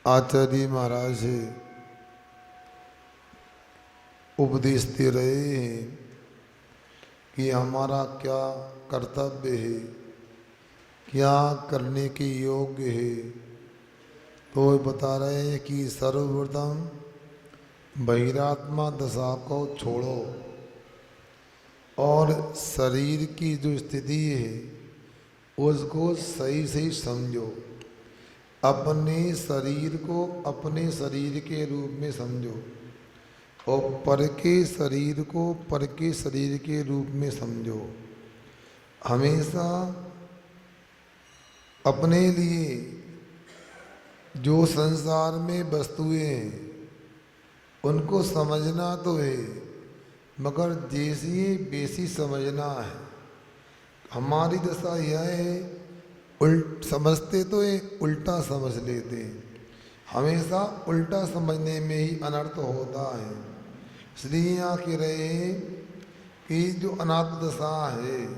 आचार्य महाराज से उपदेश दे रहे हैं कि हमारा क्या कर्तव्य है, क्या करने के योग्य है। तो बता रहे हैं कि सर्वप्रथम बहिरात्मा दशा को छोड़ो और शरीर की जो स्थिति है उसको सही सही समझो। अपने शरीर को अपने शरीर के रूप में समझो और पर के शरीर को पर के शरीर के रूप में समझो। हमेशा अपने लिए जो संसार में वस्तुएं हैं उनको समझना तो है, मगर जैसी बेसी समझना है। हमारी दशा यह है, समझते तो है, उल्टा समझ लेते हैं। हमेशा उल्टा समझने में ही अनर्थ होता है। इसलिए यहाँ कह रहे हैं कि जो अनात्म दशा है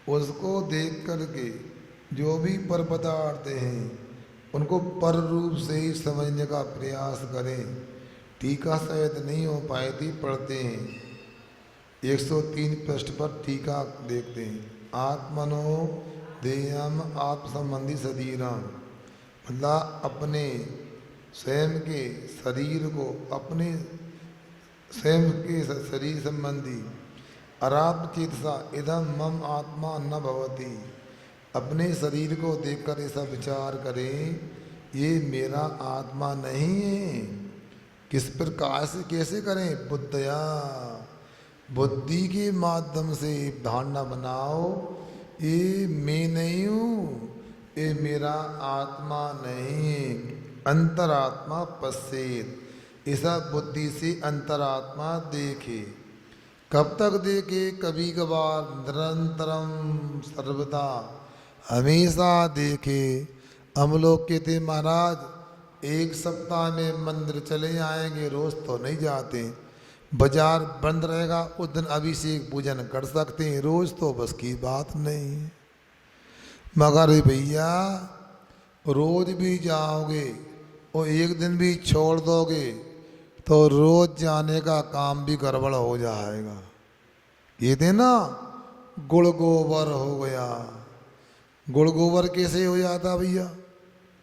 उसको देख करके जो भी पर पदार्थ हैं उनको पर रूप से ही समझने का प्रयास करें। टीका शायद नहीं हो पाए थी, पढ़ते हैं 103 पृष्ठ पर टीका देखते हैं। आत्मनो देयम आत्म संबंधी शरीरम, मतलब अपने स्वयं के शरीर को, अपने स्वयं के शरीर संबंधी अरात्म चेतसा इदम मम आत्मा न भवति। अपने शरीर को देखकर ऐसा विचार करें, ये मेरा आत्मा नहीं है। किस प्रकार से कैसे करें? बुद्धया, बुद्धि के माध्यम से धारणा बनाओ, ये मैं नहीं हूँ, ये मेरा आत्मा नहीं है। अंतरात्मा पश्चेत, ऐसा बुद्धि से अंतरात्मा देखे। कब तक देखे? कभी कभार, निरंतरम, सर्वदा, हमेशा देखे। हम लोग कहते महाराज एक सप्ताह में मंदिर चले आएंगे, रोज तो नहीं जाते। बाजार बंद रहेगा उस दिन अभिषेक पूजन कर सकते हैं, रोज तो बस की बात नहीं है। मगर भैया रोज भी जाओगे और एक दिन भी छोड़ दोगे तो रोज जाने का काम भी गड़बड़ हो जाएगा। ये थे ना, गुड़ गोबर हो गया। गुड़ गोबर कैसे हो जाता भैया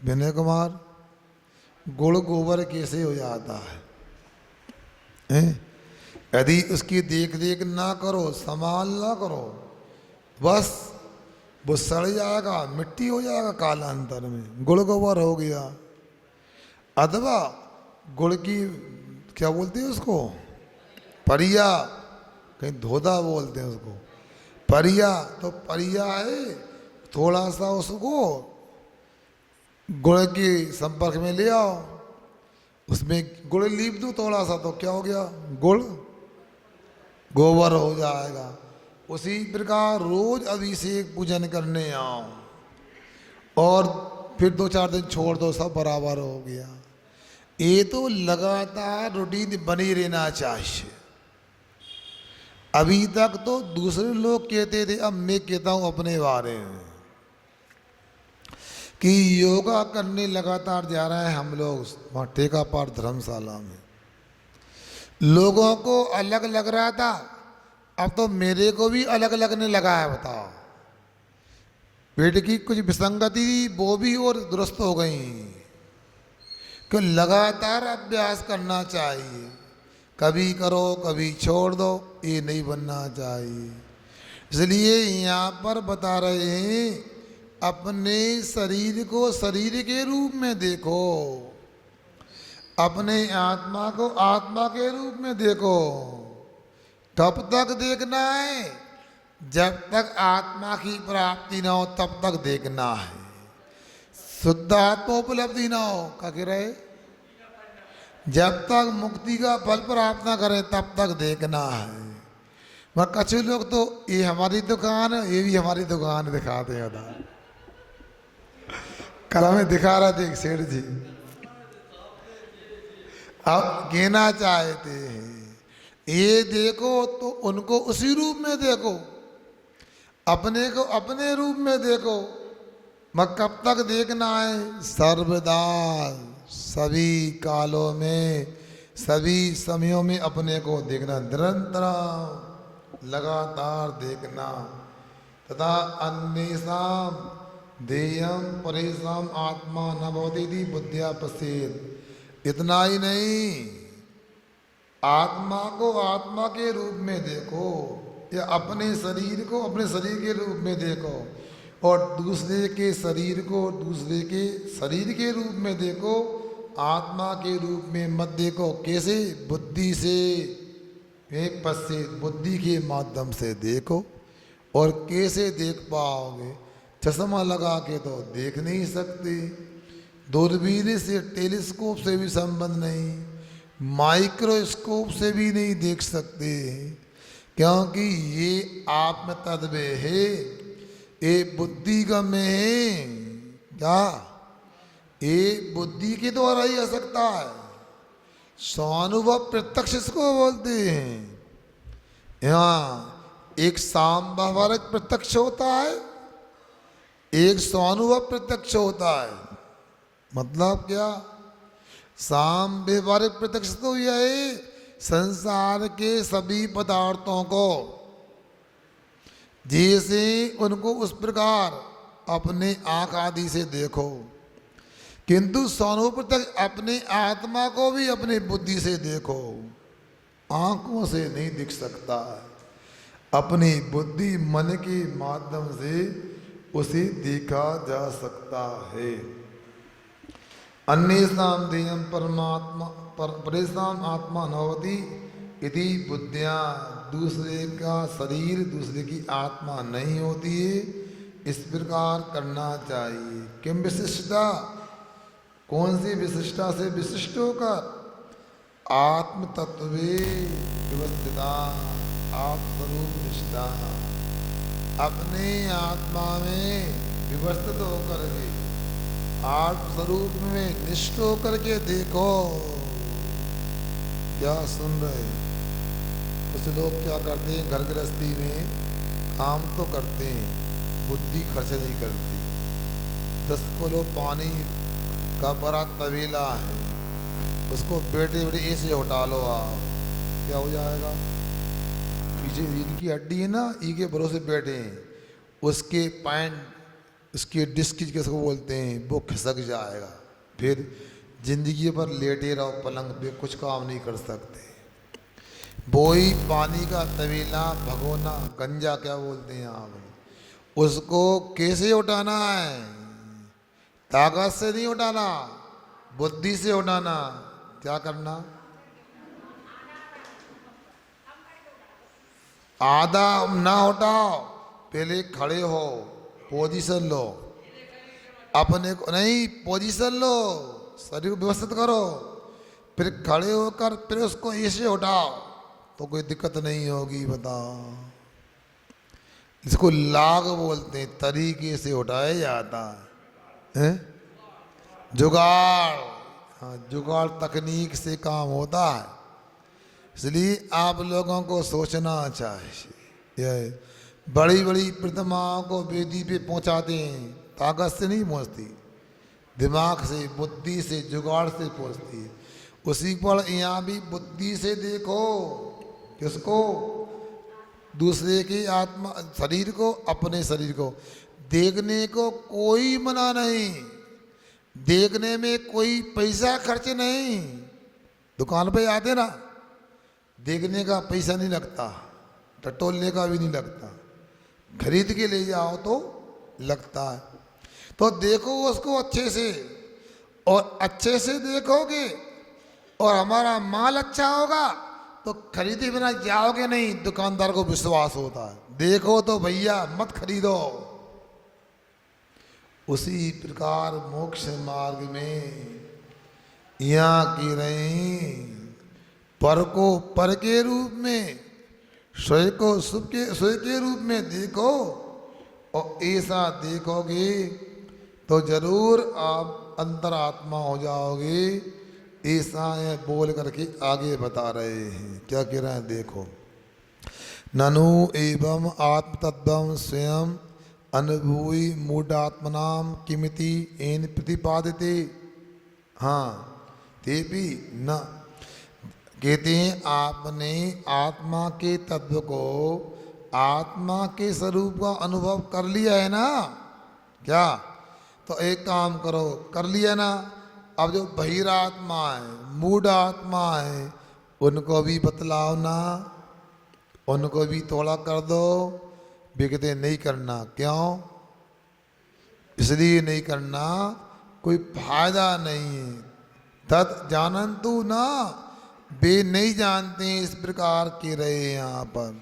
विनय कुमार? गुड़ गोबर कैसे हो जाता है? यदि उसकी देख रेख ना करो, संभाल ना करो, बस वो सड़ जाएगा, मिट्टी हो जाएगा कालांतर में, गुड़ गोबर हो गया। अथवा गुड़ की क्या बोलते हैं उसको, परिया, कहीं धोधा बोलते हैं उसको, परिया। तो परिया है, थोड़ा सा उसको गुड़ के संपर्क में ले आओ, उसमें गुड़ लीप दो थोड़ा सा, तो क्या हो गया? गुड़ गोबर हो जाएगा। उसी प्रकार रोज अभिषेक पूजन करने आओ और फिर 2-4 दिन छोड़ दो, सब बराबर हो गया। ये तो लगातार रूटीन बनी रहना चाहिए। अभी तक तो दूसरे लोग कहते थे, अब मैं कहता हूं अपने बारे में कि योगा करने लगातार जा रहे हैं हम लोग वहाँ टेकापार धर्मशाला में। लोगों को अलग लग रहा था, अब तो मेरे को भी अलग लगने लगा है। बताओ, पेट की कुछ विसंगति वो भी और दुरुस्त हो गई। कि लगातार अभ्यास करना चाहिए, कभी करो कभी छोड़ दो, ये नहीं बनना चाहिए। इसलिए यहाँ पर बता रहे हैं अपने शरीर को शरीर के रूप में देखो, अपने आत्मा को आत्मा के रूप में देखो। तब तक देखना है जब तक आत्मा की प्राप्ति ना हो, तब तक देखना है। शुद्ध आत्मोपलब्धि ना हो, क्या कह रहे? जब तक मुक्ति का फल प्राप्त ना करें तब तक देखना है। मगर कुछ लोग तो ये हमारी दुकान है, ये भी हमारी दुकान दिखाते हैं। कल हमें दिखा रहा थे एक सेठ जी, अब कहना चाहते हैं ये देखो तो उनको उसी रूप में देखो, अपने को अपने रूप में देखो। मगर कब तक देखना है? सर्वदा सभी कालों में, सभी समयों में अपने को देखना, निरंतर लगातार देखना। तथा अन्येषां ध्येयं परेषां आत्मा न भवति इति बुद्ध्या पश्येत्। इतना ही नहीं, आत्मा को आत्मा के रूप में देखो, या अपने शरीर को अपने शरीर के रूप में देखो, और दूसरे के शरीर को दूसरे के शरीर के रूप में देखो, आत्मा के रूप में मत देखो। कैसे? बुद्धि से, पश्चित, बुद्धि के माध्यम से देखो। और कैसे देख पाओगे? चश्मा लगा के तो देख नहीं सकते, दूरबीन से, टेलीस्कोप से भी संबंध नहीं, माइक्रोस्कोप से भी नहीं देख सकते, क्योंकि ये आत्म तत्व है, ये बुद्धि गम्य है। क्या? ये बुद्धि के द्वारा ही आ सकता है। स्वानुभव प्रत्यक्ष इसको बोलते हैं। यहाँ एक सांव्यावहारिक प्रत्यक्ष होता है, एक स्वानुभव प्रत्यक्ष होता है। मतलब क्या? सांव्यावहारिक प्रत्यक्ष तो यह है, संसार के सभी पदार्थों को जैसे उनको उस प्रकार अपने आँख आदि से देखो, किंतु स्वानुभव प्रत्यक्ष अपने आत्मा को भी अपनी बुद्धि से देखो। आंखों से नहीं दिख सकता है, अपनी बुद्धि मन के माध्यम से उसे देखा जा सकता है। अन्येषां ध्येयं परमात्मा परेषां आत्मा न भवति इति बुद्धिया। दूसरे का शरीर दूसरे की आत्मा नहीं होती है, इस प्रकार करना चाहिए। किम विशिष्टता? कौन सी विशिष्टता से विशिष्ट होकर? आत्म तत्वे व्यवस्थिता, आत्मरूप निष्ठा, अपने आत्मा में व्यवस्थित होकर के, आत्मस्वरूप में निष्ठ होकर के देखो। क्या सुन रहे? कुछ लोग क्या करते हैं, घर गृहस्थी में काम तो करते हैं, बुद्धि खर्च नहीं करती। 10 किलो पानी का बड़ा तबेला है, उसको बैठे बैठे ऐसे उठा लो आप, क्या हो जाएगा? पीछे इनकी हड्डी है ना, ई के भरोसे बैठे हैं, उसके पैंट, उसके डिस्क किसको बोलते हैं, वो खिसक जाएगा। फिर जिंदगी पर लेटे रहो पलंग पे, कुछ काम नहीं कर सकते। बोई पानी का तबेला, भगोना, गंजा क्या बोलते हैं आप, उसको कैसे उठाना है? ताकत से नहीं उठाना, बुद्धि से उठाना। क्या करना? आधा ना उठाओ, पहले खड़े हो, पोजीशन लो, अपने को नहीं, पोजीशन लो, शरीर को व्यवस्थित करो, फिर खड़े होकर फिर उसको ऐसे उठाओ तो कोई दिक्कत नहीं होगी। बताओ, इसको लाग बोलते हैं, तरीके से उठाया जाता है। जुगाड़, हाँ, जुगाड़ तकनीक से काम होता है, इसलिए आप लोगों को सोचना चाहिए। बड़ी बड़ी प्रतिमाओं को वेदी पे पहुंचाते हैं, ताकत से नहीं पहुंचती, दिमाग से, बुद्धि से, जुगाड़ से पहुंचती है। उसी पर यहाँ भी बुद्धि से देखो, किसको? दूसरे की आत्मा, शरीर को, अपने शरीर को देखने को कोई मना नहीं, देखने में कोई पैसा खर्च नहीं। दुकान पे आते ना, देखने का पैसा नहीं लगता, टटोलने का भी नहीं लगता, खरीद के ले जाओ तो लगता है। तो देखो उसको अच्छे से, और अच्छे से देखोगे और हमारा माल अच्छा होगा तो खरीदे बिना जाओगे नहीं, दुकानदार को विश्वास होता है। देखो तो भैया मत खरीदो। उसी प्रकार मोक्ष मार्ग में यहाँ की रही पर को पर के रूप में, स्वयं को स्वयं के रूप में देखो, और ऐसा देखोगे तो जरूर आप अंतरात्मा हो जाओगे। ऐसा है बोल करके आगे बता रहे हैं। क्या कह रहे हैं देखो, ननु एवं आत्मतत्वं स्वयं अनुभूय मूढ़ात्मनाम किमिति एन प्रतिपादिते। हाँ तेपि न, कहते हैं आपने आत्मा के तत्व को, आत्मा के स्वरूप का अनुभव कर लिया है ना क्या? तो एक काम करो, कर लिया ना, अब जो बहिरात्मा है, मूढ़ आत्मा है, उनको भी बतलाओ ना, उनको भी थोड़ा कर दो। वे कहते नहीं करना। क्यों? इसलिए नहीं करना, कोई फायदा नहीं है। तत् जानन्तु ना, वे नहीं जानते इस प्रकार के रहे यहाँ पर,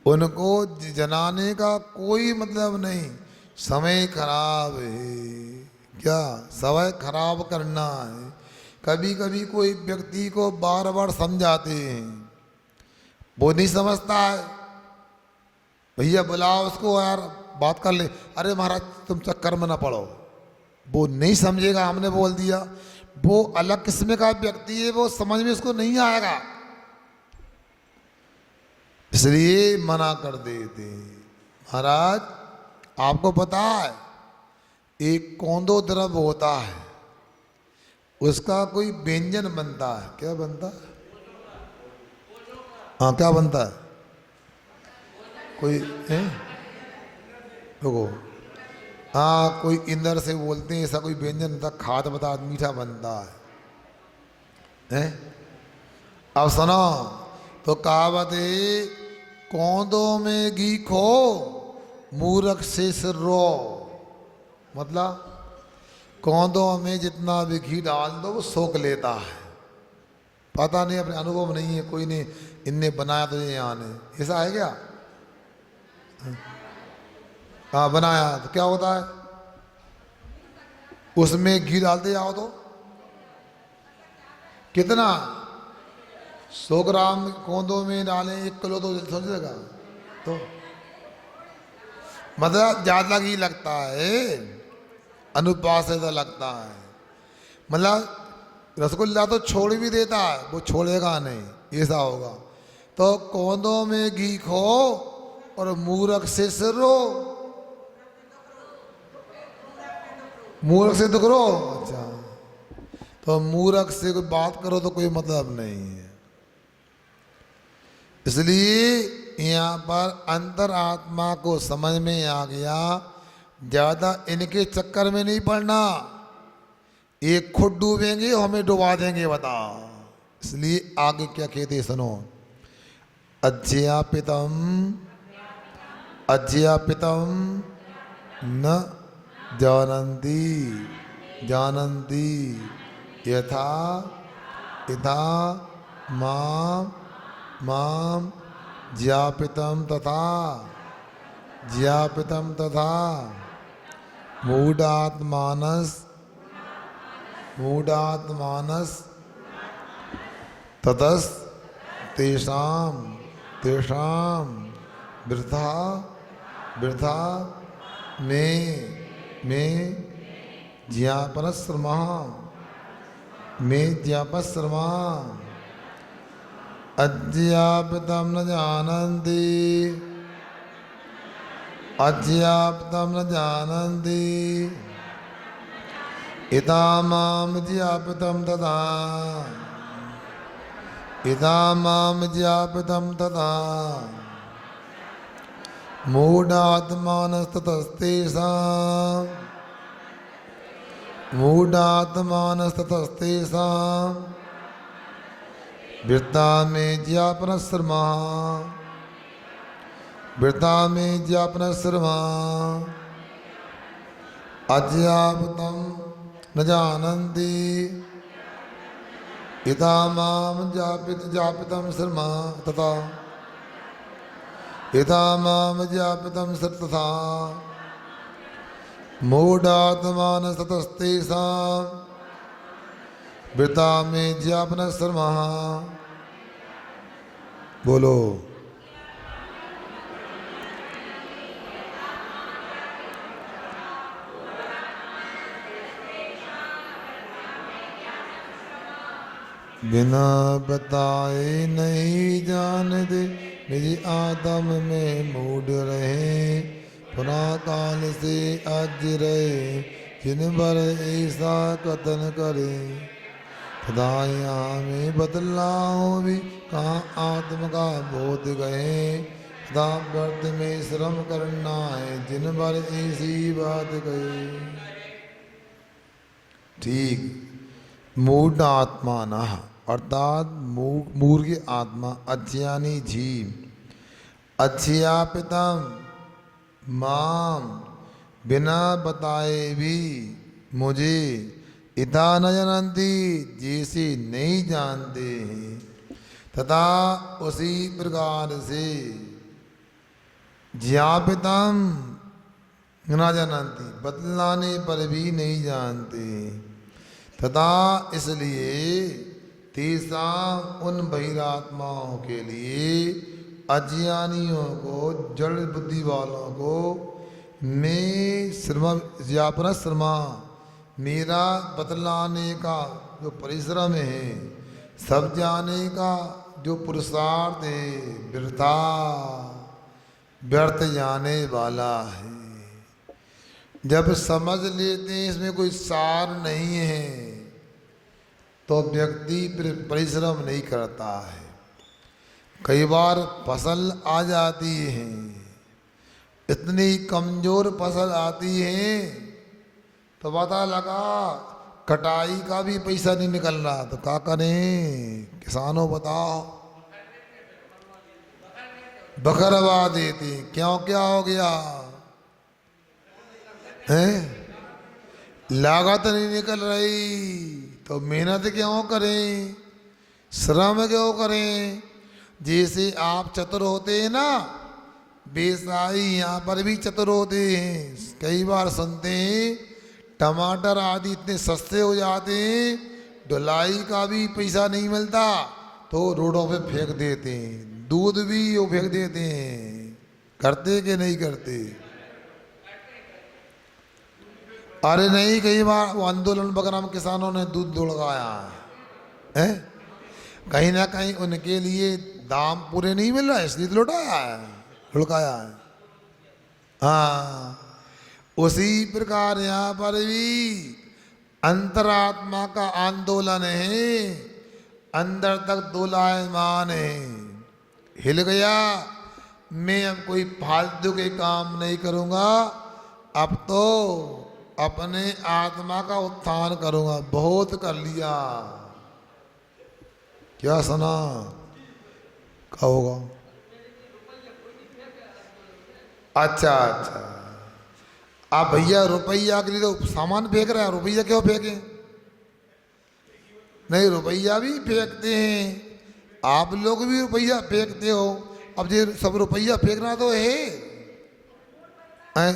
उनको जनाने का कोई मतलब नहीं। समय खराब है। क्या समय खराब करना है? कभी कभी कोई व्यक्ति को बार बार समझाते हैं, वो नहीं समझता है। भैया बुलाओ उसको यार, बात कर ले। अरे महाराज तुम चक्कर में ना पड़ो, वो नहीं समझेगा, हमने बोल दिया। वो अलग किस्म का व्यक्ति है, वो समझ में उसको नहीं आएगा, इसलिए मना कर देते। महाराज आपको पता है, एक कौंदो द्रव होता है, उसका कोई व्यंजन बनता है। क्या बनता है? हाँ क्या बनता है? कोई देखो, हाँ कोई इंदर से बोलते हैं, ऐसा कोई व्यंजन होता, खाद पदार्थ मीठा बनता है। अब सुनो, तो कहावत है, कौंदों में घी खो, मूर्ख से सिर रो। मतलब कौंदों में जितना भी घी डाल दो वो सोख लेता है। पता नहीं, अपने अनुभव नहीं है, कोई ने इनने बनाया तो ये यहाँ ने, ऐसा है क्या? हाँ बनाया तो क्या होता है, उसमें घी डालते जाओ तो कितना, 100 ग्राम कौंदों में डालें 1 किलो तो समझेगा, तो मतलब ज़्यादा घी लगता है, अनुपात से लगता है। मतलब रसगुल्ला तो छोड़ भी देता है, वो छोड़ेगा नहीं, ऐसा होगा। तो कौंदों में घी खो और मूर्ख से सिर रो। मूर्ख से दुख रो। अच्छा, तो मूर्ख से कोई बात करो तो कोई मतलब नहीं है। इसलिए यहाँ पर अंतरात्मा को समझ में आ गया, ज़्यादा इनके चक्कर में नहीं पड़ना। एक खुद डूबेंगे हमें डुबा देंगे, बताओ। इसलिए आगे क्या कहते सुनो, अज्ञापितम अज्ञापितम न जानन्ति जानन्ति यथा यथा माम माम ज्ञापितम तथा ज्ञापितम तथा मूढ़ात्मानस मूढ़ात्मानस ततस तेषां तेषां वृथा वृथा में ज्ञापनश्रमा में ज्ञापश्रमा अज्ञापितं न जानन्ति अज्ञापितं न जानन्ति इदा मां ज्ञापितं तदा इदा मां ज्ञापितं तदा मूढ़ात्मानस्ततस्तेषां मूढ़ात्मानस्ततस्तेषां वृत्ता में ज्ञापनश्रमा वृत्ता में ज्ञापनश्रमा अज्ञापितं न जानन्ति इदा मां ज्ञापितं श्रमा तथा यथा मां ज्ञापितं तथा मूढ़ात्मानस्ततस्तेषां वृत्ता में ज्ञापनश्रमा। बोलो बिना बताए नहीं जानते निज आदम में मूड रहे, पुरा काल से आज रहे जिन पर ऐसा कथन करे, सदा यहाँ में बदलाव भी कहाँ आत्म का बोध गए, सदा व्यर्थ में श्रम करना है जिन पर ऐसी बात कहे। ठीक, मूढ़ आत्मा न, अर्थात मूर्ख आत्मा, अज्ञानी जीव, अज्ञापितम माम, बिना बताए भी मुझे, इता न जानती, जैसे नहीं जानते हैं, तथा उसी प्रकार से ज्ञापितम न जानती, बतलाने पर भी नहीं जानते, तथा इसलिए तीसरा उन बहिरात्माओं के लिए, अज्ञानियों को, जड़ बुद्धि वालों को, मैं श्रम ज्ञापन श्रमा, मेरा बतलाने का जो परिश्रम है, सब जाने का जो पुरुषार्थ है, वृथा व्यर्थ जाने वाला है। जब समझ लेते हैं इसमें कोई सार नहीं है, तो व्यक्ति परिश्रम नहीं करता है। कई बार फसल आ जाती है, इतनी कमजोर फसल आती है, तो पता लगा कटाई का भी पैसा नहीं निकल रहा, तो क्या करें किसानों बताओ, बकरवा देते, क्यों क्या हो गया है, लागत नहीं निकल रही, तो मेहनत क्यों करें, श्रम क्यों करें। जैसे आप चतुर होते हैं ना, बेसाई यहाँ पर भी चतुर होते हैं। कई बार सुनते हैं टमाटर आदि इतने सस्ते हो जाते हैं, ढुलाई का भी पैसा नहीं मिलता, तो रोडों पे फेंक देते हैं, दूध भी वो फेंक देते हैं। करते कि नहीं करते? अरे नहीं, कई बार वो आंदोलन वगैरह में किसानों ने दूध दौड़ाया है, कहीं ना कहीं उनके लिए दाम पूरे नहीं मिल रहा है, इसलिए लुटाया है, लुकाया है। हाँ, उसी प्रकार यहाँ पर भी अंतरात्मा का आंदोलन है, अंदर तक दोलायमान है। हिल गया, मैं अब कोई फालतू के काम नहीं करूँगा, अब तो अपने आत्मा का उत्थान करूँगा, बहुत कर लिया। क्या सुना, क्या होगा? अच्छा अच्छा, आप भैया रुपया के लिए तो सामान फेंक रहे हैं, रुपया क्यों फेंके? नहीं, रुपया भी फेंकते हैं, आप लोग भी रुपया फेंकते हो। अब ये सब रुपया फेंकना तो है, हाँ।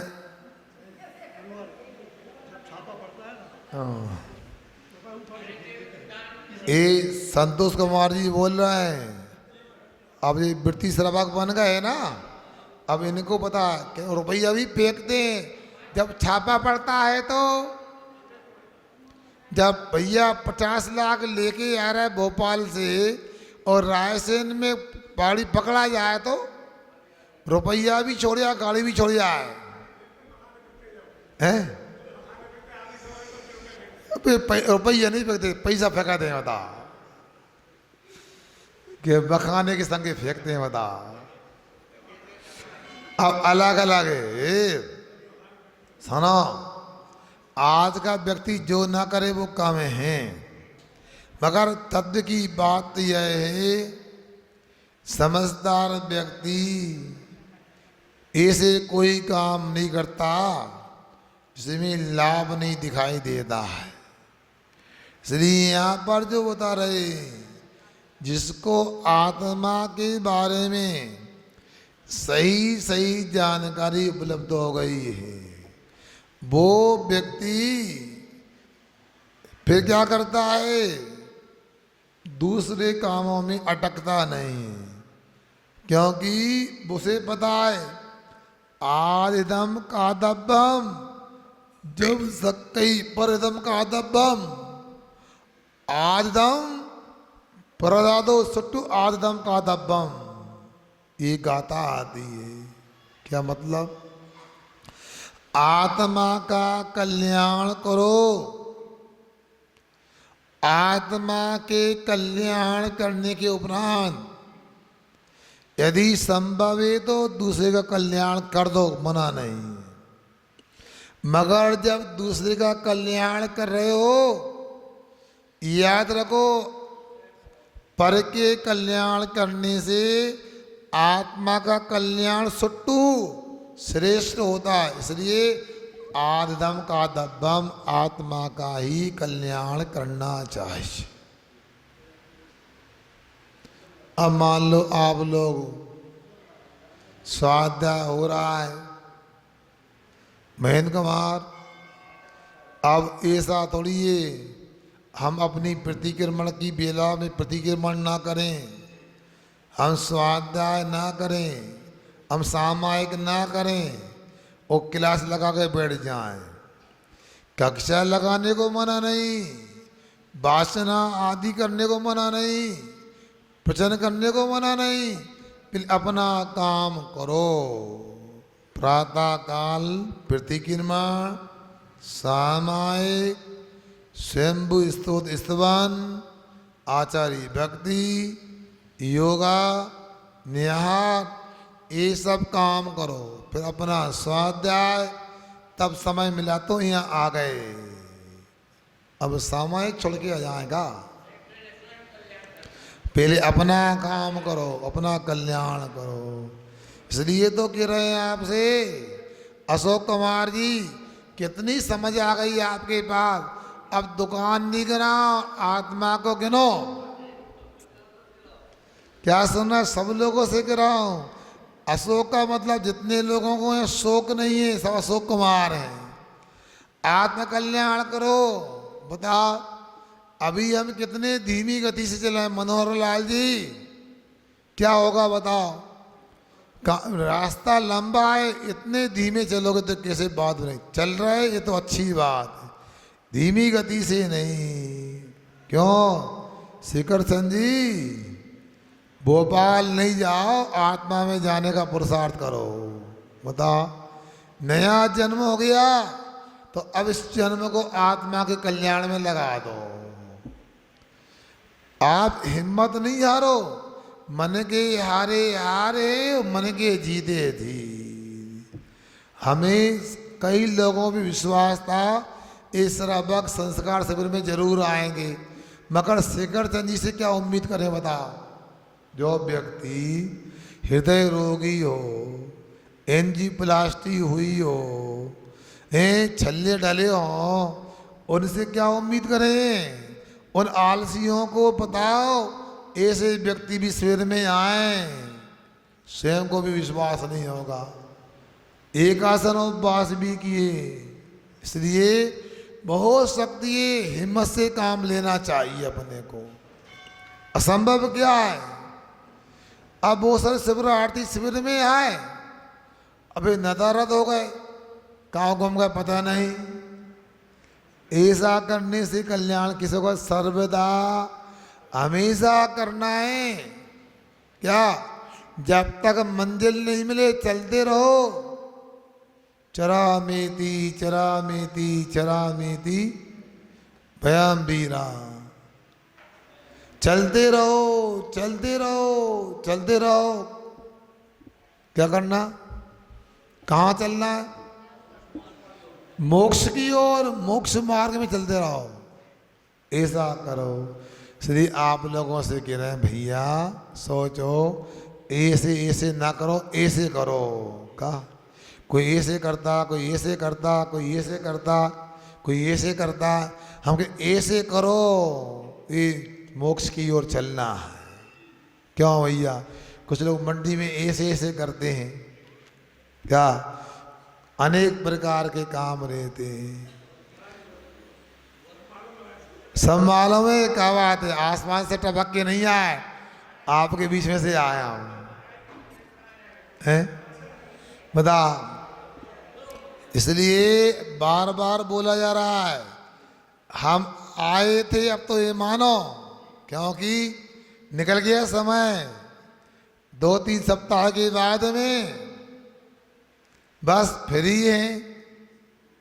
ये संतोष कुमार जी बोल रहे हैं, अब ये वृत्ति श्रावक बन गए ना, अब इनको पता कि रुपया भी फेंकते हैं। जब छापा पड़ता है तो जब भैया 50 लाख लेके आ रहा है भोपाल से और रायसेन में गाड़ी पकड़ा जाए तो रुपया भी छोड़िया, गाड़ी भी छोड़िया है? रुपया नहीं फेंकते, पैसा फेंका दें बता, कि बखाने के संगे फेंकते हैं बता। अब अलग अलग है, सुनो, आज का व्यक्ति जो ना करे वो काम है, मगर तत्व की बात यह है, समझदार व्यक्ति ऐसे कोई काम नहीं करता जिसमें लाभ नहीं दिखाई देता है। इसलिए यहाँ पर जो बता रहे, जिसको आत्मा के बारे में सही सही जानकारी उपलब्ध हो गई है, वो व्यक्ति फिर क्या करता है, दूसरे कामों में अटकता नहीं, क्योंकि उसे पता है आदिदम कादब्बम, जब सक्कई परदम कादब्बम, आदिदम परदादो सुट्टू आदिदम कादब्बम, ये गाथा आती है। क्या मतलब? आत्मा का कल्याण करो। आत्मा के कल्याण करने के उपरांत यदि संभव है तो दूसरे का कल्याण कर दो, मना नहीं। मगर जब दूसरे का कल्याण कर रहे हो, याद रखो पर के कल्याण करने से आत्मा का कल्याण सुट्टू श्रेष्ठ होता है। इसलिए आदम का दब्बम आत्मा का ही कल्याण करना चाहिए। अब मान लो आप लोग स्वाध्याय हो रहा है, महेंद्र कुमार, अब ऐसा थोड़ी है हम अपनी प्रतिक्रमण की बेला में प्रतिक्रमण ना करें, हम स्वाध्याय ना करें, हम सामायिक ना करें और क्लास लगा के बैठ जाएं। कक्षा लगाने को मना नहीं, भाषणा आदि करने को मना नहीं, प्रवचन करने को मना नहीं, फिर अपना काम करो। प्रातः काल प्रतिक्रमण, सामायिक, स्वयंभू स्तोत्र स्तवन, आचार्य भक्ति, योगा, निहार, ये सब काम करो। फिर अपना स्वाध्याय, तब समय मिला तो यहाँ आ गए। अब सामायिक छोड़ के आ जाएगा, पहले अपना काम करो, अपना कल्याण करो। इसलिए तो कह रहे हैं आपसे, अशोक कुमार जी, कितनी समझ आ गई आपके पास। अब दुकान नहीं गिनाओ, आत्मा को गिनो। क्या सुना, सब लोगों से गिनाओ। अशोक का मतलब जितने लोगों को है शोक नहीं है, सब अशोक कुमार हैं। आत्म कल्याण करो। बताओ अभी हम कितने धीमी गति से चले। मनोहर लाल जी, क्या होगा बताओ। रास्ता लंबा है, इतने धीमे चलोगे तो कैसे बात नहीं। चल रहे ये तो अच्छी बात है, धीमी गति से नहीं। क्यों शिखर चंद जी, भोपाल नहीं जाओ, आत्मा में जाने का पुरुषार्थ करो। बताओ नया जन्म हो गया तो अब इस जन्म को आत्मा के कल्याण में लगा दो। आप हिम्मत नहीं हारो, मन के हारे हारे मन के जीते थी। हमें कई लोगों पे विश्वास था इस सबक संस्कार शिविर में जरूर आएंगे, मगर शेखर चंद जी से क्या उम्मीद करें बताओ। जो व्यक्ति हृदय रोगी हो, एंजियोप्लास्टी हुई हो, छल्ले डले हो, उनसे क्या उम्मीद करें। उन आलसियों को बताओ ऐसे व्यक्ति भी शिविर में आए, स्वयं को भी विश्वास नहीं होगा। एक आसन उपवास भी किए। इसलिए बहुत शक्ति है, हिम्मत से काम लेना चाहिए अपने को। असंभव क्या है। अब बहुत सारे शिविरार्थी शिविर में आए, अबे नदारद हो गए, कहाँ घूम गए पता नहीं। ऐसा करने से कल्याण किसी को सर्वदा हमेशा करना है। क्या जब तक मंजिल नहीं मिले चलते रहो। चरामेति चरामेति चरामेति भयम वीरा। चलते रहो चलते रहो चलते रहो। क्या करना, कहाँ चलना है, मोक्ष की ओर, मोक्ष मार्ग में चलते रहो। ऐसा करो। इसलिए आप लोगों से कह रहे हैं भैया सोचो, ऐसे ऐसे ना करो, ऐसे करो। का कोई ऐसे करता, कोई ऐसे करता, कोई ऐसे करता, कोई ऐसे करता। हम कहे ऐसे करो, ये मोक्ष की ओर चलना है। क्यों भैया, कुछ लोग मंडी में ऐसे ऐसे करते हैं, क्या अनेक प्रकार के काम रहते हैं। सब मालूम है क्या बात है, आसमान से टपक के नहीं आए, आपके बीच में से आया हूं, हैं बता। इसलिए बार बार बोला जा रहा है, हम आए थे अब तो ये मानो, क्योंकि निकल गया समय। 2-3 सप्ताह के बाद में बस फ्री हैं,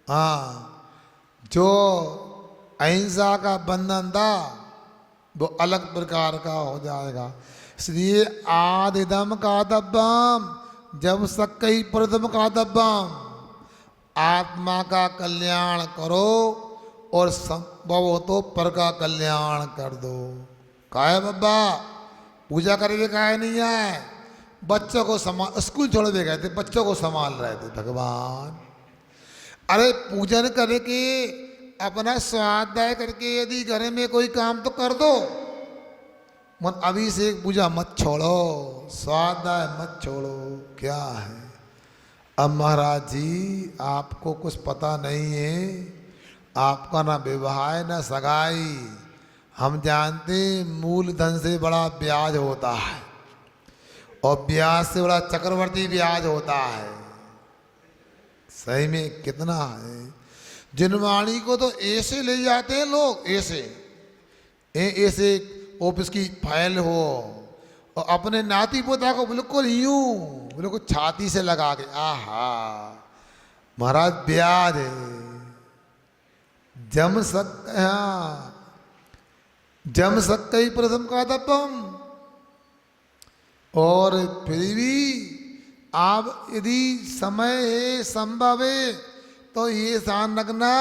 हाँ, जो अहिंसा का बंधन था वो अलग प्रकार का हो जाएगा। इसलिए आदिदम कादब्बम, जब सकई प्रथम कादब्बम, आत्मा का कल्याण करो और संभव हो तो पर का कल्याण कर दो। काहे बाबा पूजा करके काहे नहीं आए? बच्चों को संभाल, स्कूल छोड़ दे गए थे, बच्चों को संभाल रहे थे भगवान। अरे पूजन करके अपना स्वाध्याय करके यदि घर में कोई काम तो कर दो, मत अभिषेक पूजा मत छोड़ो, स्वाध्याय मत छोड़ो। क्या है अब महाराज जी, आपको कुछ पता नहीं है, आपका ना विवाह है ना सगाई। हम जानते मूलधन से बड़ा ब्याज होता है और ब्याज से बड़ा चक्रवर्ती ब्याज होता है। सही में कितना है? जिनवाणी को तो ऐसे ले जाते हैं लोग, ऐसे ऐसे ऑफिस की फाइल हो, और अपने नाती पोता को बिल्कुल यूं बिल्कुल छाती से लगा के, आहा महाराज ब्याज है। जम सकते ही प्रथम का दब्बम। और फिर भी आप यदि समय है संभव है तो ये ध्यान रखना,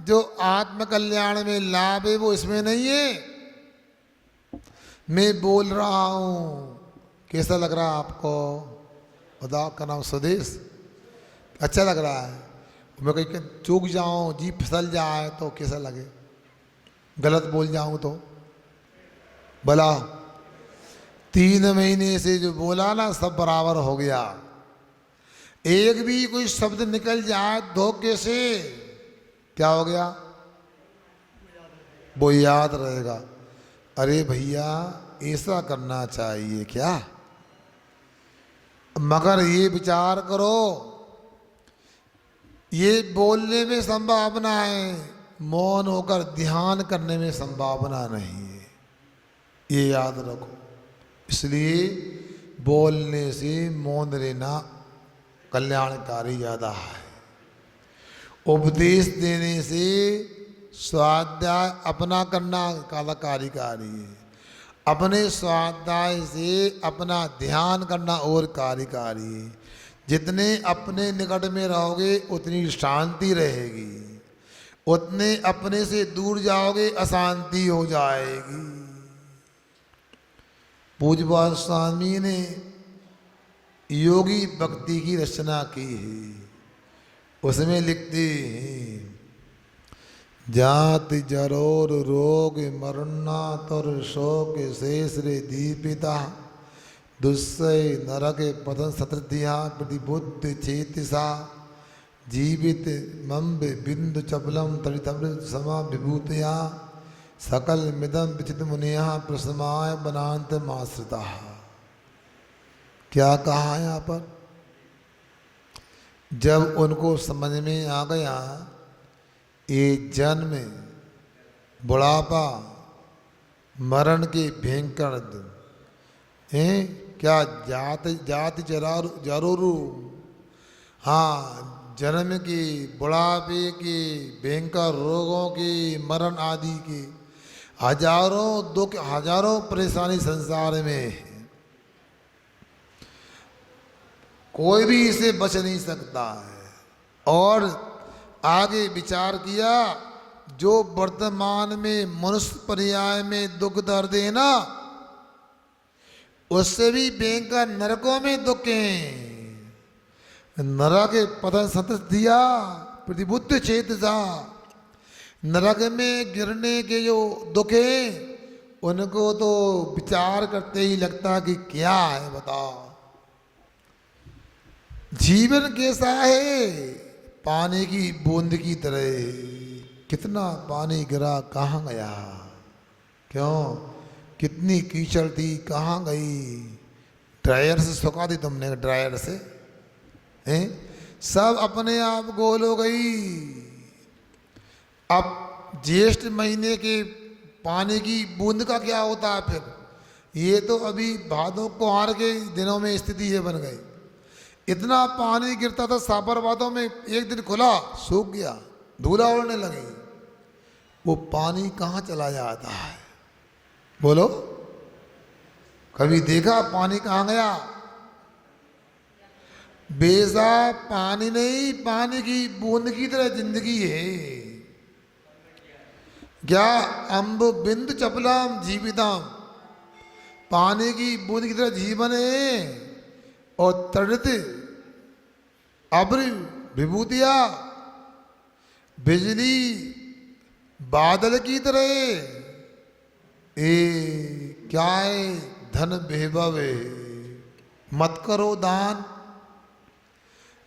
जो आत्म कल्याण में लाभ है वो इसमें नहीं है। मैं बोल रहा हूं, कैसा लग रहा है आपको? बताओ, का नाम स्वदेश अच्छा लग रहा है? मैं कहीं चूक जाऊं, जी फिसल जाए तो कैसा लगे? गलत बोल जाऊं तो भला? 3 महीने से जो बोला ना सब बराबर हो गया। एक भी कोई शब्द निकल जाए धोखे से, क्या हो गया? वो याद रहेगा। अरे भैया ऐसा करना चाहिए क्या? मगर ये विचार करो, ये बोलने में संभावना है, मौन होकर ध्यान करने में संभावना नहीं है, ये याद रखो। इसलिए बोलने से मौन रहना कल्याणकारी ज़्यादा है। उपदेश देने से स्वाध्याय अपना करना कार्यकारी है, अपने स्वाध्याय से अपना ध्यान करना और कार्यकारी है। जितने अपने निकट में रहोगे उतनी शांति रहेगी, उतने अपने से दूर जाओगे अशांति हो जाएगी। पूज्यपाद स्वामी ने योगी भक्ति की रचना की है, उसमें लिखते हैं, जाति जरोर रोग मरना तर शोक शेष रे दीपिता दुस्सय नरक पतन सतृतिया प्रतिबुद्ध चेतिसा जीवित मम्ब बिंदु चपलम तड़ितमृत समा विभूतया सकल मिदम विचित मुनिया प्रसमाय बनांत माश्रिता। क्या कहा है यहाँ पर? जब उनको समझ में आ गया ये जन्म बुढ़ापा मरण के भयंकर दिन हैं, क्या जाति जरूर, हाँ जन्म की, बुढ़ापे की, भयंकर रोगों की, मरण आदि की हजारों दुख हजारों परेशानी संसार में है, कोई भी इसे बच नहीं सकता है। और आगे विचार किया, जो वर्तमान में मनुष्य पर्याय में दुख दर्द है ना, उससे भी भयंकर नरकों में दुख हैं। नरक पतन सतत दिया प्रतिबुद्ध चेतसा, नरक में गिरने के जो दुख हैं उनको तो विचार करते ही लगता कि क्या है, बताओ। जीवन कैसा है? पानी की बूंद की तरह, कितना पानी गिरा कहाँ गया, क्यों, कितनी कीचड़ थी कहाँ गई, ड्रायर से सुखा दी तुमने, ड्रायर से हैं, सब अपने आप गोल हो गई। अब ज्येष्ठ महीने के पानी की बूंद का क्या होता है फिर? ये तो अभी भादों कुंवार के दिनों में स्थिति ये बन गई। इतना पानी गिरता था साबरमती में, एक दिन खुला सूख गया, धूला उड़ने लगी। वो पानी कहाँ चला जाता है? बोलो, कभी देखा पानी कहाँ गया? बेजा पानी नहीं, पानी की बूंद की तरह जिंदगी है। क्या अम्ब बिंद चपलाम जीविताम, पानी की बूंद की तरह जीवन है। और तड़ित अब्र विभूतिया, बिजली बादल की तरह। ए क्या है? धन वैभव है। मत करो दान,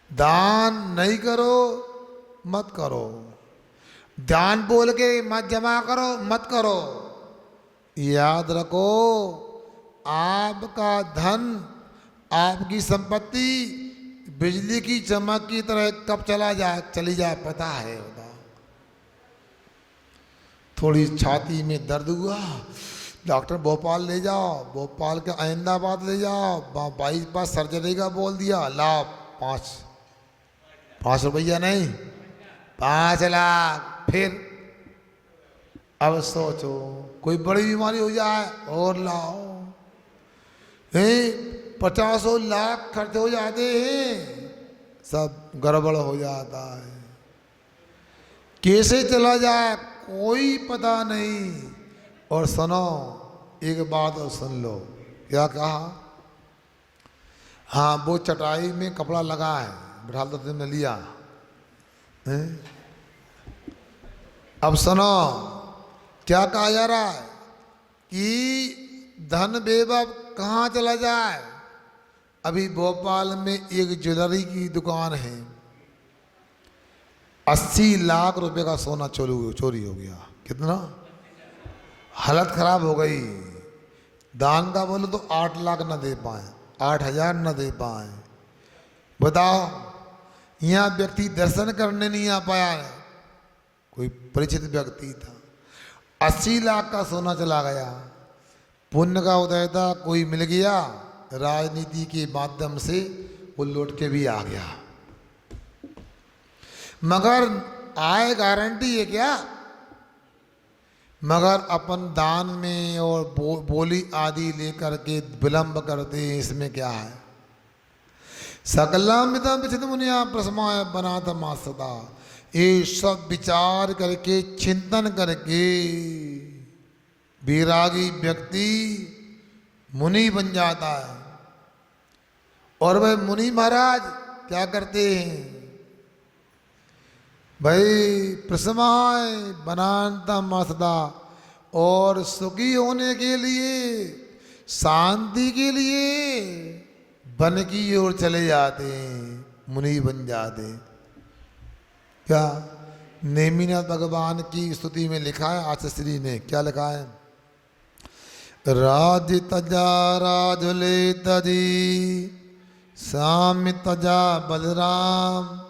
दान नहीं करो, मत करो। दान बोल के मत जमा करो, मत करो। याद रखो, आपका धन, आपकी संपत्ति बिजली की चमक की तरह कब चली जाए पता है। थोड़ी छाती में दर्द हुआ, डॉक्टर भोपाल ले जाओ, भोपाल के अहमदाबाद ले जाओ, बाईपास सर्जरी का बोल दिया, लाभ 5 रुपया नहीं 5 लाख। फिर अब सोचो कोई बड़ी बीमारी हो जाए और लाओ, 50 लाख खर्च हो जाते हैं, सब गड़बड़ हो जाता है। कैसे चला जाए कोई पता नहीं। और सुनो एक बात और सुन लो, क्या कहा? हाँ, वो चटाई में कपड़ा लगा है, बिठा दो, तुमने लिया है? अब सुनो क्या कहा जा रहा है कि धन वैभव कहाँ चला जाए। अभी भोपाल में एक ज्वेलरी की दुकान है, 80 लाख रुपए का सोना चोरी हो गया। कितना? हालत खराब हो गई। दान का बोलो तो 8 लाख न दे पाए, 8,000 न दे पाए। बताओ, यहाँ व्यक्ति दर्शन करने नहीं आ पाया है, कोई परिचित व्यक्ति था, 80 लाख का सोना चला गया। पुण्य का उदय था, कोई मिल गया, राजनीति के माध्यम से वो लौट के भी आ गया। मगर आय गारंटी है क्या? मगर अपन दान में और बोली आदि लेकर के विलंब करते हैं, इसमें क्या है? सकलमिदं विचित मुनिया प्रसमाय बनात मासता। ये सब विचार करके, चिंतन करके वैरागी व्यक्ति मुनि बन जाता है। और वह मुनि महाराज क्या करते हैं भाई? प्रसमाय बनाता मासदा, और सुखी होने के लिए, शांति के लिए वन की ओर चले जाते हैं, मुनि बन जाते हैं। क्या नेमिनाथ भगवान की स्तुति में लिखा है, आचार्य श्री ने क्या लिखा है? राज तजा राजुले तजी, साम तजा बलराम,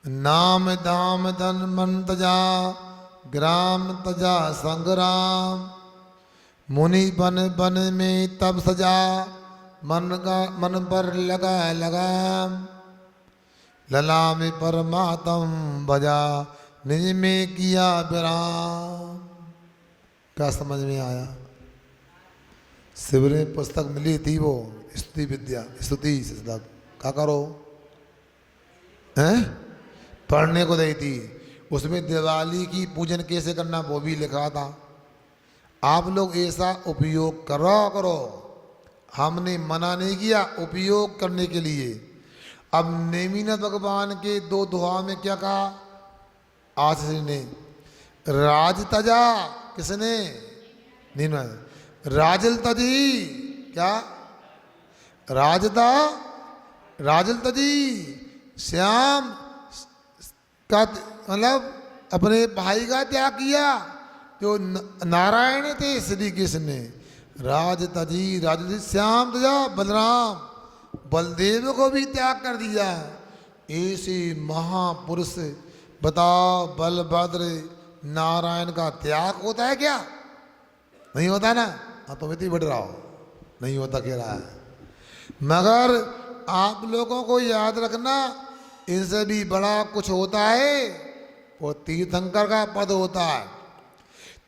नाम दाम धन मन तजा, ग्राम तजा संग्राम। मुनि बन बन में तब सजा, मन पर लगा लगाम। लला में परमात्म बजा, निज में किया विराम। क्या समझ में आया? शिविर में पुस्तक मिली थी, वो स्तुति विद्या, स्तुति क्या करो हैं, पढ़ने को दी थी। उसमें दिवाली की पूजन कैसे करना वो भी लिखा था। आप लोग ऐसा उपयोग करो, हमने मना नहीं किया उपयोग करने के लिए। अब नेमिनाथ भगवान के 2 दोहा में क्या कहा आचार्य ने? राज तजा, किसने? राजल तजी, क्या? राजदा राजल तजी, श्याम का मतलब अपने भाई का त्याग किया, जो नारायण थे श्री कृष्ण ने। राज तजी, राज श्याम तजा बलराम, बलदेव को भी त्याग कर दिया। ऐसे महापुरुष, बताओ बलभद्र नारायण का त्याग होता है क्या? नहीं होता ना। हाँ, तुम इतनी बढ़ रहा हो, नहीं होता कह रहा है। मगर आप लोगों को याद रखना, इनसे भी बड़ा कुछ होता है, वो तीर्थंकर का पद होता है।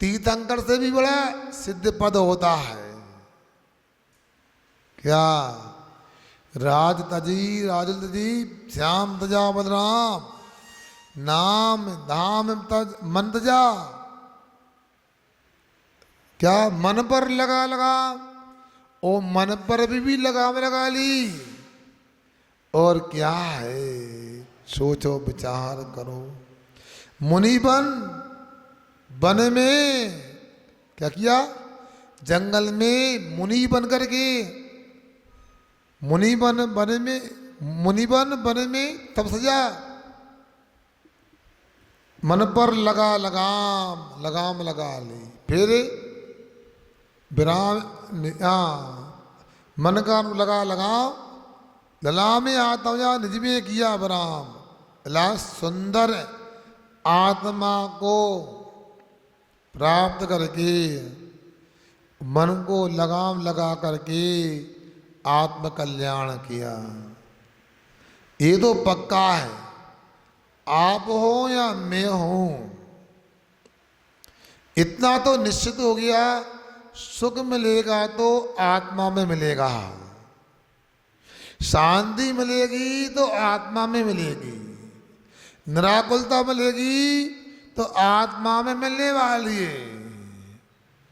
तीर्थंकर से भी बड़ा सिद्ध पद होता है। क्या? राज तजी राजुल तजी श्याम तजा बदराम, नाम धाम तज मन तजा। क्या? मन पर लगा लगा, ओ मन पर भी लगाम लगा ली। और क्या है? सोचो विचार करो। मुनि वन में क्या किया? जंगल में मुनि बन करके, मुनि वन वन में तब सजा, मन पर लगाम लगा ली। फिर विराम, मन का लगाम, लला में आत्मा निज में किया विराम। ला सुंदर आत्मा को प्राप्त करके, मन को लगाम लगा करके आत्म कल्याण किया। ये तो पक्का है, आप हो या मैं हूं, इतना तो निश्चित हो गया, सुख मिलेगा तो आत्मा में मिलेगा, शांति मिलेगी तो आत्मा में मिलेगी, निराकुलता मिलेगी तो आत्मा में मिलने वाली है,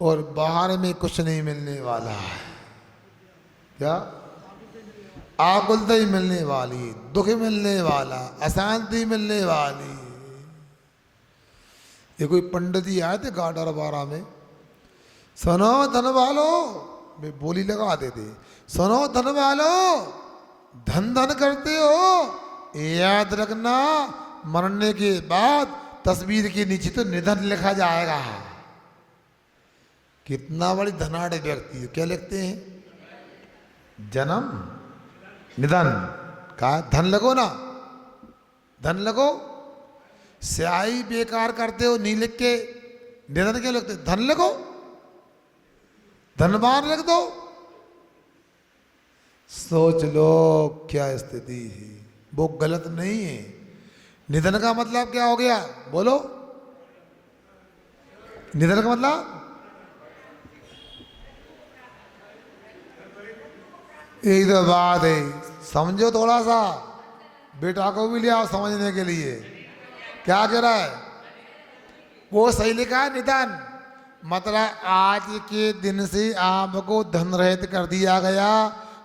और बाहर में कुछ नहीं मिलने वाला है। क्या? आकुलता ही मिलने वाली, दुख मिलने वाला, अशांति मिलने वाली। ये कोई पंडित जी आए थे गाडर बारा में, सुनो धन वालो, वे बोली लगा देते, सुनो धन वालो, धन धन करते हो, याद रखना मरने के बाद तस्वीर के नीचे तो निधन लिखा जाएगा। कितना बड़ी धनाढ़ व्यक्ति है, क्या लिखते हैं? जन्म निधन का धन लगो ना, धन लगो। स्याही बेकार करते हो नहीं लिख के, निधन क्या लिखते? धन लगो, धनवान लिख दो। सोच लो क्या स्थिति है, वो गलत नहीं है। निधन का मतलब क्या हो गया? बोलो, निधन का मतलब एक तो बात है, समझो थोड़ा सा, बेटा को भी ले आओ समझने के लिए। क्या कह रहा है? वो सही लिखा है, निधन मतलब आज के दिन से आपको धन रहित कर दिया गया,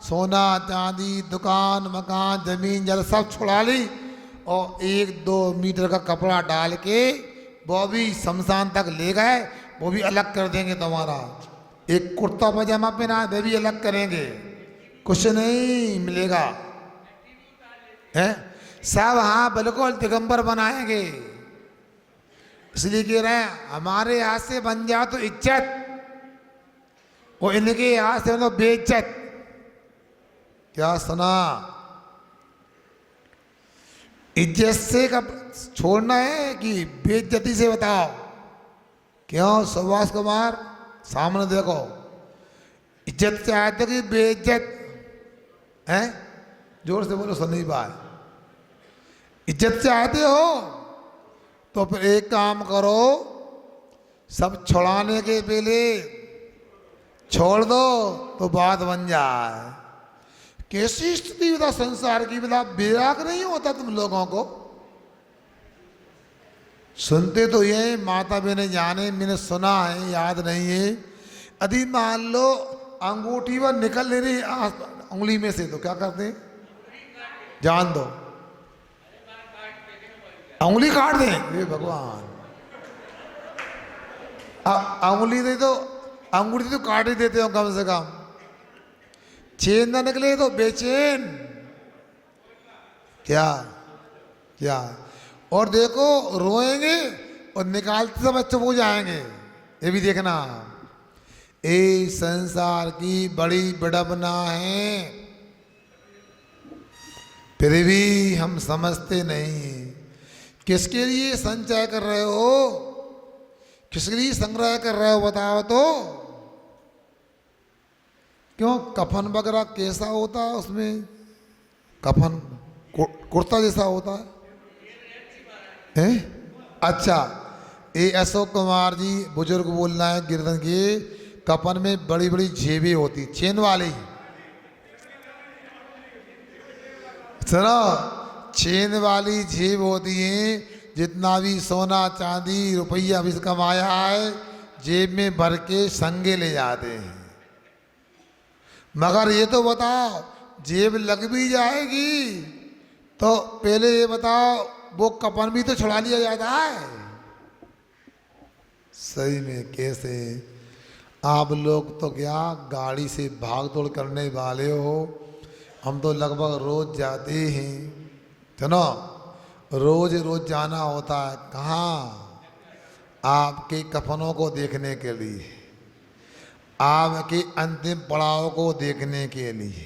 सोना चांदी दुकान मकान जमीन जल सब छुड़ा ली, और 1-2 मीटर का कपड़ा डाल के वो भी शमशान तक ले गए, वो भी अलग कर देंगे तुम्हारा। एक कुर्ता पजामा पहना है, वे भी अलग करेंगे, कुछ नहीं मिलेगा है सब। हाँ बिल्कुल दिगंबर बनाएंगे, इसलिए कह रहे हैं हमारे हाथ से बन जाओ तो इज्जत, वो इनके हाथ से तो बेइज्जत। क्या सुना? इज्जत से कब छोड़ना है कि बेइज्जती से? बताओ क्यों? सुभाष कुमार सामने देखो, इज्जत चाहते कि बेइज्जत है? जोर से बोलो, सुन नहीं पाए। इज्जत चाहते हो तो फिर एक काम करो, सब छुड़ाने के पहले छोड़ दो तो बात बन जाए। कैसी स्थिति बता संसार की, बता बेराग नहीं होता तुम लोगों को? सुनते तो ये माता बहने जाने, मैंने सुना है, याद नहीं है। यदि मान लो अंगूठी वह निकल ले रही उंगली में से, तो क्या करते हैं? जान दो, उंगली काट दें। ये भगवान, उंगली दे तो अंगूठी तो काट ही देते हो कम से कम। चैन ना निकले तो बेचैन। क्या क्या? और देखो रोएंगे और निकालते समय चुप हो जाएंगे, ये भी देखना। ये संसार की बड़ी विडंबना है, फिर भी हम समझते नहीं। किसके लिए संचय कर रहे हो? किसके लिए संग्रह कर रहे हो? बताओ तो। क्यों? कफन वगैरह कैसा होता है उसमें? कफन कुर्ता जैसा होता है? अच्छा, ये अशोक कुमार जी बुजुर्ग बोल रहे हैं गिरधन के कफन में बड़ी बड़ी जेबें होती, चेन वाली। सुनो, चेन वाली जेब होती है, जितना भी सोना चांदी रुपया भी कमाया है जेब में भर के संगे ले जाते हैं। मगर ये तो बताओ, जेब लग भी जाएगी तो पहले ये बताओ वो कफन भी तो छुड़ा लिया जाता है। सही में कैसे? आप लोग तो क्या गाड़ी से भाग दौड़ करने वाले हो, हम तो लगभग रोज जाते हैं, चलो रोज रोज जाना होता है। कहाँ? आपके कफनों को देखने के लिए, आपके अंतिम पड़ाव को देखने के लिए,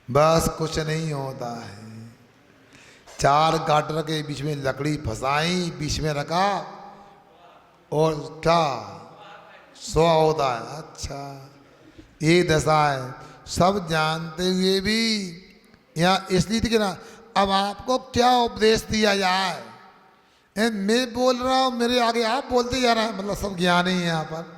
बस कुछ नहीं होता है। 4 गाटर के बीच में लकड़ी फंसाई, बीच में रखा और क्या सोआ होता है। अच्छा, ये दशा है। सब जानते हुए भी यहाँ इसलिए थी कि ना, अब आपको क्या उपदेश दिया जाए? मैं बोल रहा हूँ, मेरे आगे आप बोलते जा रहे हैं, मतलब सब ज्ञानी हैं यहाँ पर।